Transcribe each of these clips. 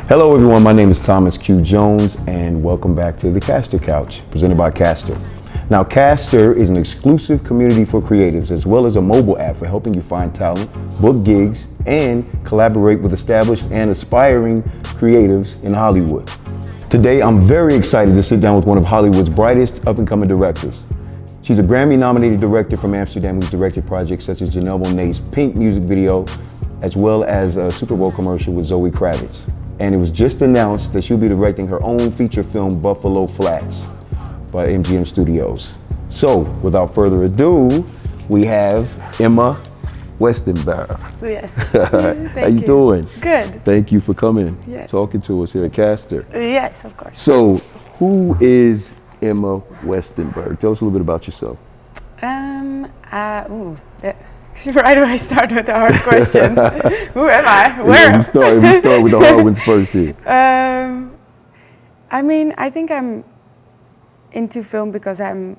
Hello everyone, my name is Thomas Q. Jones and welcome back to the Castar Couch, presented by Castar. Now Castar is an exclusive community for creatives as well as a mobile app for helping you find talent, book gigs, and collaborate with established and aspiring creatives in Hollywood. Today I'm very excited to sit down with one of Hollywood's brightest up-and-coming directors. She's a Grammy-nominated director from Amsterdam who's directed projects such as Janelle Monae's PYNK music video as well as a Super Bowl commercial with Zoe Kravitz. And it was just announced that she'll be directing her own feature film, Buffalo Flats, by MGM Studios. So, without further ado, we have Emma Westenberg. Yes. How you doing? Good. Thank you for coming, yes. talking to us here at Castar. Yes, of course. So, who is Emma Westenberg? Tell us a little bit about yourself. Why do I start with the hard question? Who am I? Where? Yeah, we start with the hard ones first here. I mean, I think I'm into film because I'm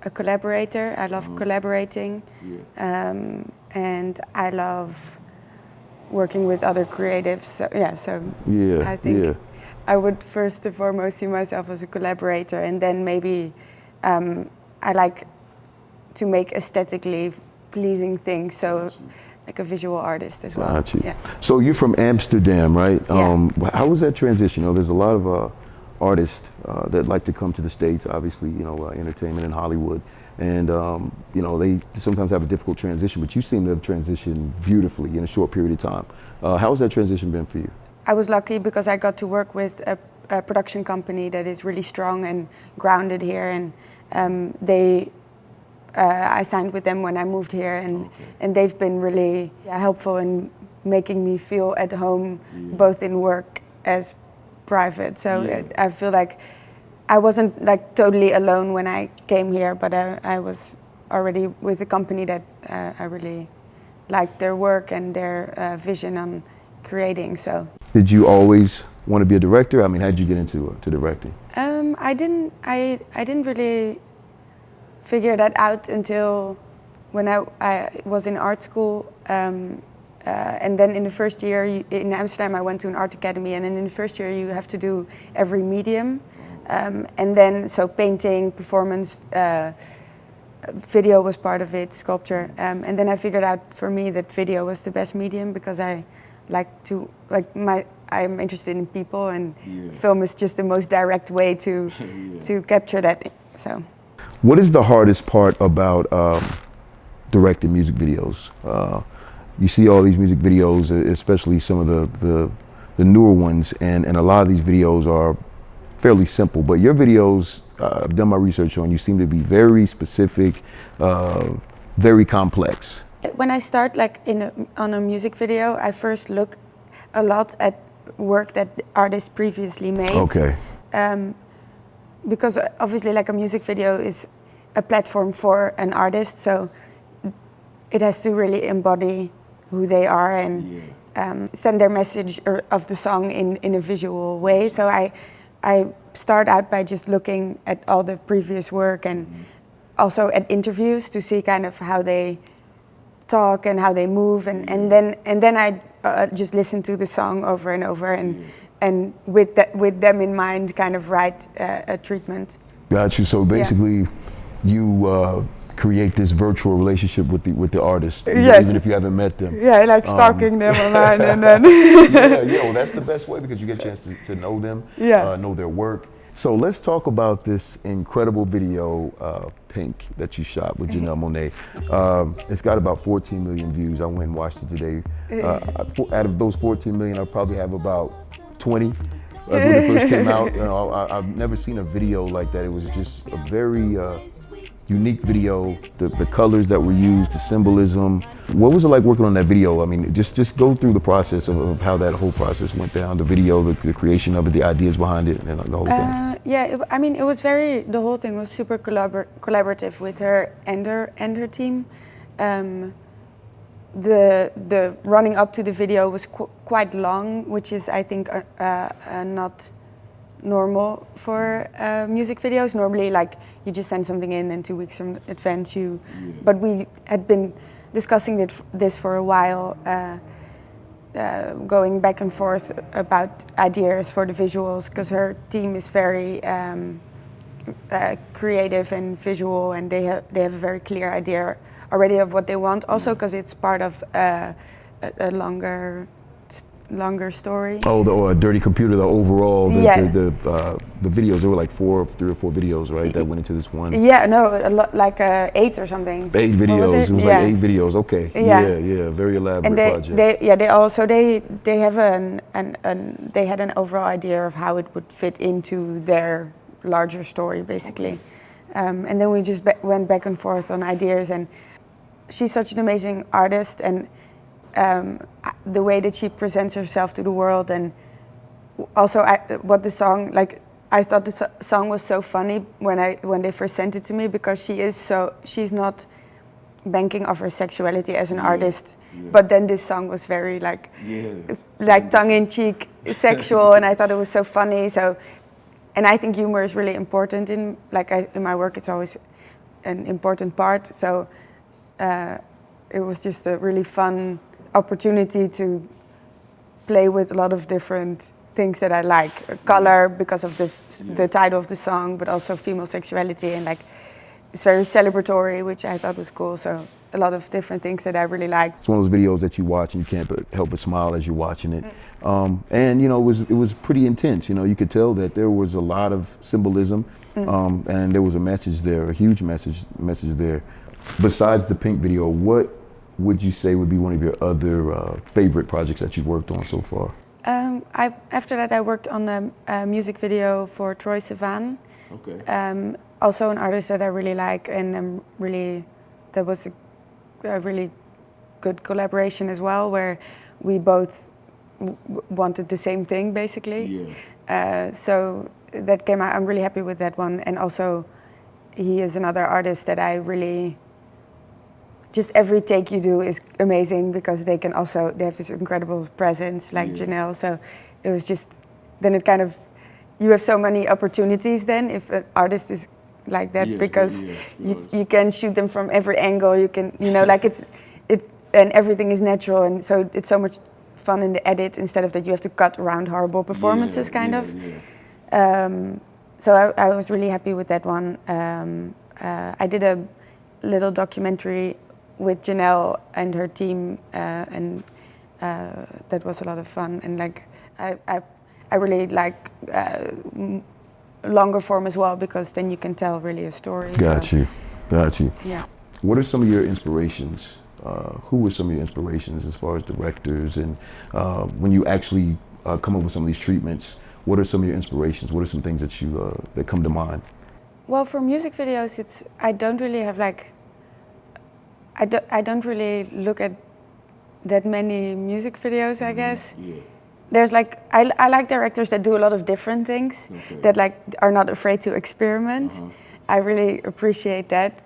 a collaborator. I love collaborating, and I love working with other creatives. So I think I would first and foremost see myself as a collaborator, and then maybe I like to make aesthetically pleasing things, so like a visual artist as well. Got you. Yeah. So you're from Amsterdam, right? Yeah. How was that transition? You know, there's a lot of artists that like to come to the States, obviously, you know, entertainment in Hollywood, and you know, they sometimes have a difficult transition, but you seem to have transitioned beautifully in a short period of time. How has that transition been for you? I was lucky because I got to work with a production company that is really strong and grounded here, and I signed with them when I moved here, and they've been really helpful in making me feel at home, both in work as private. So I feel like I wasn't like totally alone when I came here, but I was already with a company that I really liked their work and their vision on creating. So did you always want to be a director? I mean, how did you get into directing? I didn't really figure that out until when I was in art school, and then in the first year in Amsterdam I went to an art academy, and then in the first year you have to do every medium, and then so painting, performance, video was part of it, sculpture, and then I figured out for me that video was the best medium because I'm interested in people, and film is just the most direct way to capture that. So. What is the hardest part about directing music videos? You see all these music videos, especially some of the newer ones, and a lot of these videos are fairly simple, but your videos, I've done my research on, you seem to be very specific, very complex. When I start like on a music video, I first look a lot at work that artists previously made. Okay. Because obviously like a music video is a platform for an artist, so it has to really embody who they are and send their message of the song in a visual way. So I start out by just looking at all the previous work and also at interviews to see kind of how they talk and how they move, and then I just listen to the song over and over and with them in mind, kind of write a treatment. Got you. So basically, you create this virtual relationship with the artist, even if you haven't met them. Yeah, like stalking them online, and then. Well, that's the best way because you get a chance to know them, know their work. So let's talk about this incredible video, PYNK, that you shot with Janelle Monae. It's got about 14 million views. I went and watched it today. Out of those 14 million, I probably have about 20 when it first came out. You know, I've never seen a video like that. It was just a very unique video. The colors that were used, the symbolism. What was it like working on that video? I mean, just go through the process of how that whole process went down. The video, the creation of it, the ideas behind it, and the whole thing. I mean, it was the whole thing was super collaborative with her and her team. The running up to the video was quite long, which is, I think, not normal for music videos. Normally, like, you just send something in and 2 weeks in advance but we had been discussing this for a while. going back and forth about ideas for the visuals, because her team is very creative and visual, and they have a very clear idea already of what they want. Also, because it's part of a longer story. Oh, the Dirty Computer, the overall, Yeah. the videos, there were like 3 or 4 videos, right, that went into this one? Yeah, no, like 8 or something. 8 videos, it was Yeah. like 8 videos, okay. Yeah. Very elaborate And project. they have they had an overall idea of how it would fit into their larger story, basically. And then we just went back and forth on ideas, and she's such an amazing artist, and the way that she presents herself to the world, and also what the song, like, I thought the song was so funny when they first sent it to me, because she's not banking off her sexuality as an artist, but then this song was very like tongue-in-cheek sexual, and I thought it was so funny. So, and I think humor is really important in my work. It's always an important part. So it was just a really fun opportunity to play with a lot of different things that I like. Color, because of the title of the song, but also female sexuality, and like it's very celebratory, which I thought was cool. So a lot of different things that I really liked. It's one of those videos that you watch and you can't help but smile as you're watching it. And you know, it was pretty intense. You know, you could tell that there was a lot of symbolism, and there was a message there, a huge message there. Besides the PYNK video, what would you say would be one of your other favorite projects that you've worked on so far? After that, I worked on a music video for Troye Sivan. Okay. Also an artist that I really like, and that was a really good collaboration as well, where we both wanted the same thing, basically. Yeah. So that came out. I'm really happy with that one, and also he is another artist that I really. Just every take you do is amazing, because they have this incredible presence, like Janelle. So it was just, then it kind of, you have so many opportunities then if an artist is like that, because you can shoot them from every angle. You can, like and everything is natural, and so it's so much fun in the edit, instead of that you have to cut around horrible performances, kind of. So I was really happy with that one. I did a little documentary with Janelle and her team, and that was a lot of fun. And like I really like longer form as well, because then you can tell really a story. Got you. Yeah. What are some of your inspirations? Who were some of your inspirations as far as directors, and when you actually come up with some of these treatments, what are some of your inspirations? What are some things that that come to mind? Well, for music videos, I don't really have like. I don't really look at that many music videos, I guess. Yeah. There's like, I like directors that do a lot of different things, that like are not afraid to experiment. I really appreciate that.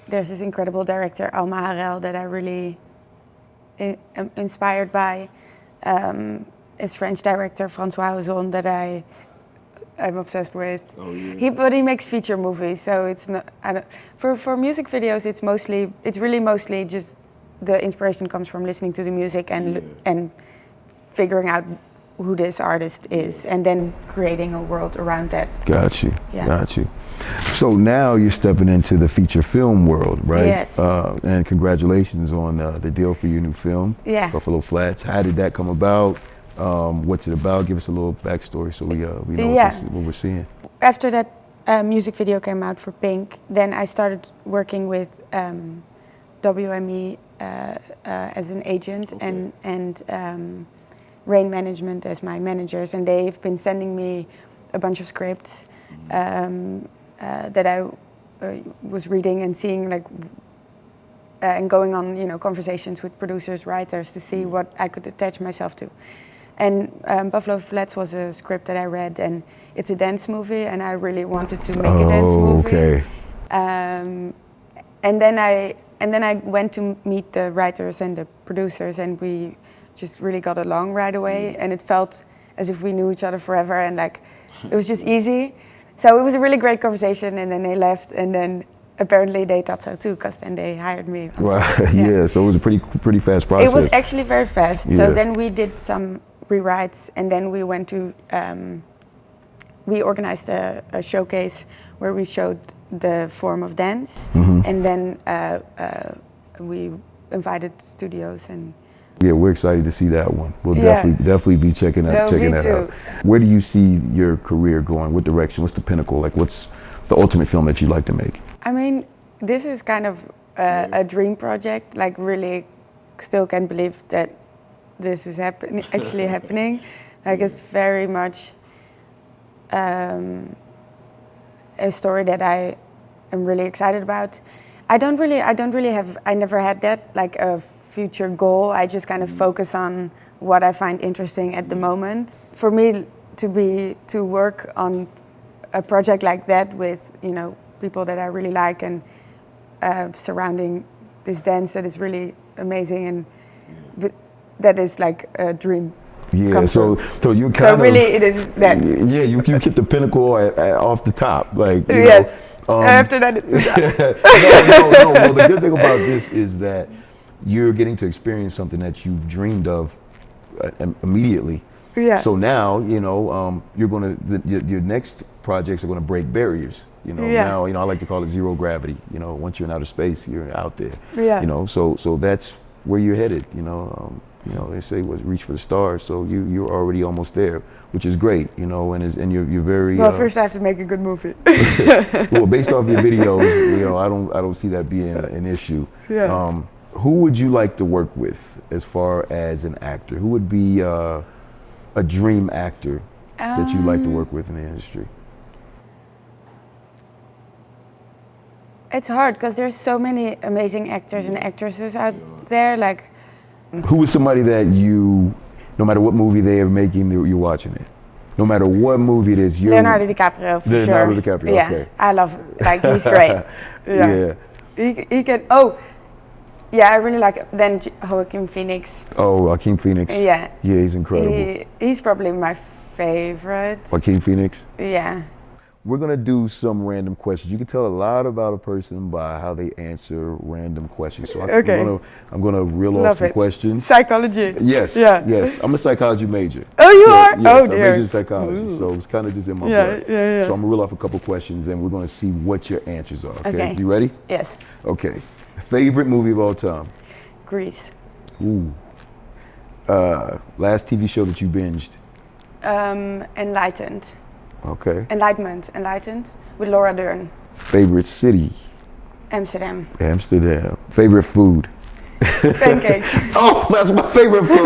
There's this incredible director, Alma Harel, that I really am inspired by. His French director, François Ozon, that I'm obsessed with. Oh, yeah. But he makes feature movies, so it's not. For music videos, it's really mostly just the inspiration comes from listening to the music and figuring out who this artist is, and then creating a world around that. Got you. So now you're stepping into the feature film world, right? Yes. And congratulations on the deal for your new film, Buffalo Flats. How did that come about? What's it about? Give us a little backstory so we know what we're seeing. After that music video came out for PYNK, then I started working with WME as an agent, and Rain Management as my managers, and they've been sending me a bunch of scripts that I was reading and seeing, like, and going on conversations with producers, writers, to see what I could attach myself to. And Buffalo Flats was a script that I read, and it's a dance movie, and I really wanted to make a dance movie. Okay. And then I went to meet the writers and the producers, and we just really got along right away, and it felt as if we knew each other forever, and like it was just easy. So it was a really great conversation, and then they left, and then apparently they thought so too, because then they hired me. Right. Yeah. So it was a pretty fast process. It was actually very fast. Yeah. So then we did some rewrites, and then we went to we organized a showcase where we showed the form of dance, and then we invited studios and. Yeah, we're excited to see that one. We'll Yeah. definitely be checking that out. Where do you see your career going? What direction? What's the pinnacle? Like, what's the ultimate film that you'd like to make? I mean, this is kind of a dream project. Like, really, still can't believe that this is actually happening. Like, it's very much a story that I am really excited about. I never had that like a future goal. I just kind of focus on what I find interesting at the moment. For me to work on a project like that with, you know, people that I really like and surrounding this dance that is really amazing, and that is like a dream. Yeah, so you kind so of really it is that. Yeah, you hit the pinnacle off the top, like you Yes. know, After that, it's no. Well, the good thing about this is that you're getting to experience something that you've dreamed of immediately. Yeah. So now, you know, you're gonna your next projects are gonna break barriers. You know, Yeah. now, you know, I like to call it zero gravity. You know, once you're in outer space, you're out there. Yeah. You know, so that's where you're headed. You know, they say reach for the stars. So you're already almost there, which is great. You know, and you're very. Well, first I have to make a good movie. Well, based off your videos, you know, I don't see that being an issue. Yeah. Who would you like to work with as far as an actor? Who would be a dream actor that you'd like to work with in the industry? It's hard because there's so many amazing actors and actresses out there. Like, Who is somebody that you, no matter what movie they are making, you're watching it? No matter what movie it is, you're... Leonardo DiCaprio, for Leonardo sure. DiCaprio, Yeah, okay. I love him. Like, he's great. Yeah. He can, yeah, I really like then Joaquin Phoenix. Oh, Joaquin Phoenix. Yeah. Yeah, he's incredible. He's probably my favorite. Joaquin Phoenix. Yeah. We're gonna do some random questions. You can tell a lot about a person by how they answer random questions. So I'm gonna reel off some questions. Psychology. Yes. Yeah. Yes. I'm a psychology major. Oh, you are? Yes, Oh, dear. I majored in psychology, so it's kind of just in my blood. Yeah. So I'm gonna reel off a couple questions, and we're gonna see what your answers are. Okay. You ready? Yes. Okay. Favorite movie of all time? Grease. Ooh. Last TV show that you binged? Enlightened. Okay. Enlightened with Laura Dern. Favorite city? Amsterdam. Amsterdam. Favorite food? Pancakes. Oh, that's my favorite food.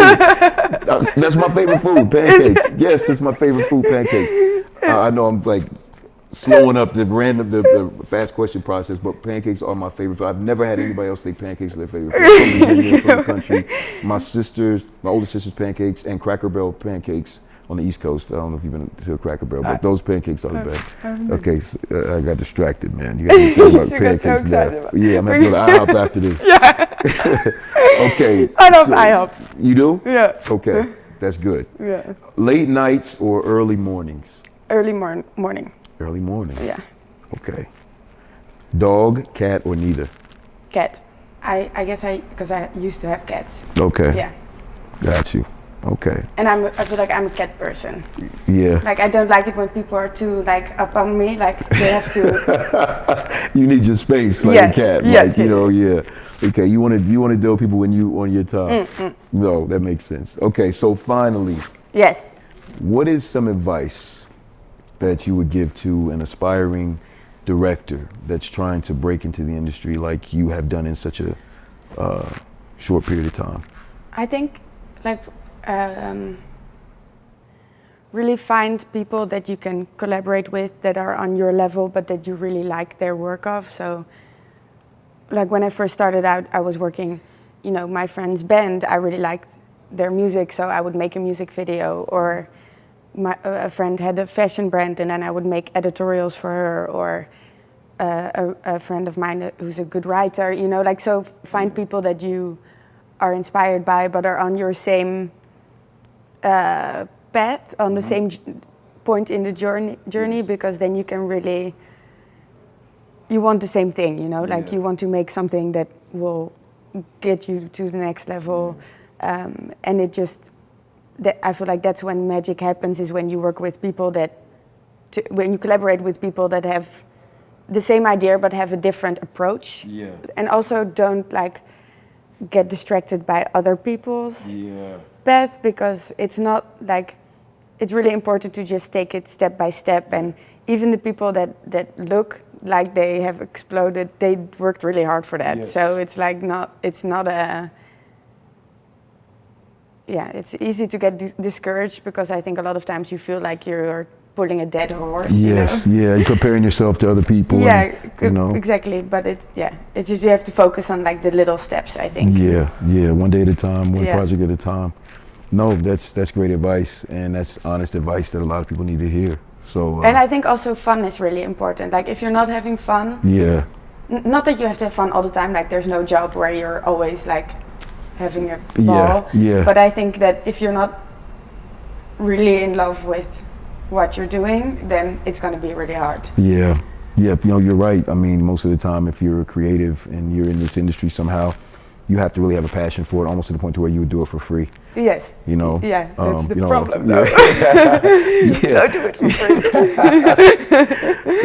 That's my favorite food. Pancakes. Yes, that's my favorite food. Pancakes. I know I'm like slowing up the fast question process, but pancakes are my favorite food. I've never had anybody else say pancakes are their favorite food. From Virginia, from the country. My older sister's pancakes and Cracker Barrel pancakes on the East Coast. I don't know if you've been to Cracker Barrel, but those pancakes are the best. Okay, so, I got distracted, man. You got to think about pancakes now. Yeah, I'm going to go to IHOP after this. Yeah. Okay. I love IHOP. You do? Yeah. Okay, that's good. Yeah. Late nights or early mornings? Early morning. Early mornings? Yeah. Okay. Dog, cat, or neither? Cat. I guess because I used to have cats. Okay. Yeah. Got you. Okay. And I feel like I'm a cat person. Yeah. Like, I don't like it when people are too like up on me. Like, they have to. You need your space like a cat. Yes. Like, you know, yeah. Okay. You want to deal with people when you on your time. No, that makes sense. Okay. So finally. Yes. What is some advice that you would give to an aspiring director that's trying to break into the industry like you have done in such a short period of time? I think, like, really find people that you can collaborate with that are on your level, but that you really like their work of. So, like, when I first started out, I was working, you know, my friend's band. I really liked their music, so I would make a music video. Or a friend had a fashion brand, and then I would make editorials for her. Or a friend of mine who's a good writer, you know, like, so find people that you are inspired by, but are on your same path, on the same point in the journey, because then you can really, you want the same thing, you know, like Yeah. you want to make something that will get you to the next level, and it just, I feel like that's when magic happens, is when you work with people when you collaborate with people that have the same idea but have a different approach, and also don't like get distracted by other people's path, because it's not like, it's really important to just take it step by step, and even the people that look like they have exploded, they worked really hard for that. So it's like it's easy to get discouraged, because I think a lot of times you feel like you're pulling a dead horse. Yes, you know? yeah, you're comparing yourself to other people. Yeah, and, you know. exactly. But it's just, you have to focus on like the little steps, I think. Yeah, one day at a time, one Yeah. project at a time. No, that's great advice, and that's honest advice that a lot of people need to hear. So. And I think also fun is really important. Like if you're not having fun. Yeah. Not that you have to have fun all the time. Like there's no job where you're always like having a ball. Yeah. But I think that if you're not really in love with what you're doing, then it's going to be really hard. Yeah, you know, you're right. I mean, most of the time, if you're a creative and you're in this industry somehow, you have to really have a passion for it, almost to the point to where you would do it for free. Yes. You know. Yeah, that's the you know, problem. Though. Don't do it for free.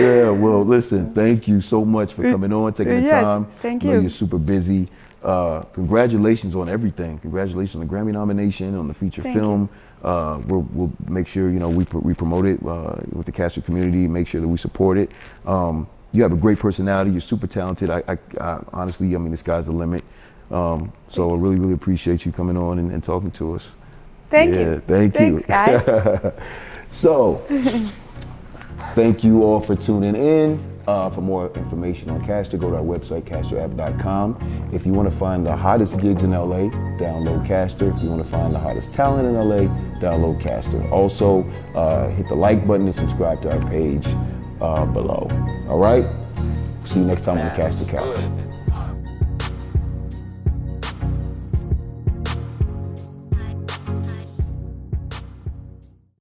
Yeah. Well, listen. Thank you so much for coming on, taking the time. Thank I know you. you're super busy. Congratulations on everything. Congratulations on the Grammy nomination, on the feature film. We'll make sure, you know, we promote it with the Castar community. Make sure that we support it. You have a great personality. You're super talented. I honestly, I mean, the sky's the limit. So I really appreciate you coming on and talking to us. Thank you. Thanks, you. Guys. So, thank you all for tuning in. For more information on Castar, go to our website, castarapp.com. If you want to find the hottest gigs in LA, download Castar. If you want to find the hottest talent in LA, download Castar. Also, hit the like button and subscribe to our page below. All right? See you next time on the Castar Couch.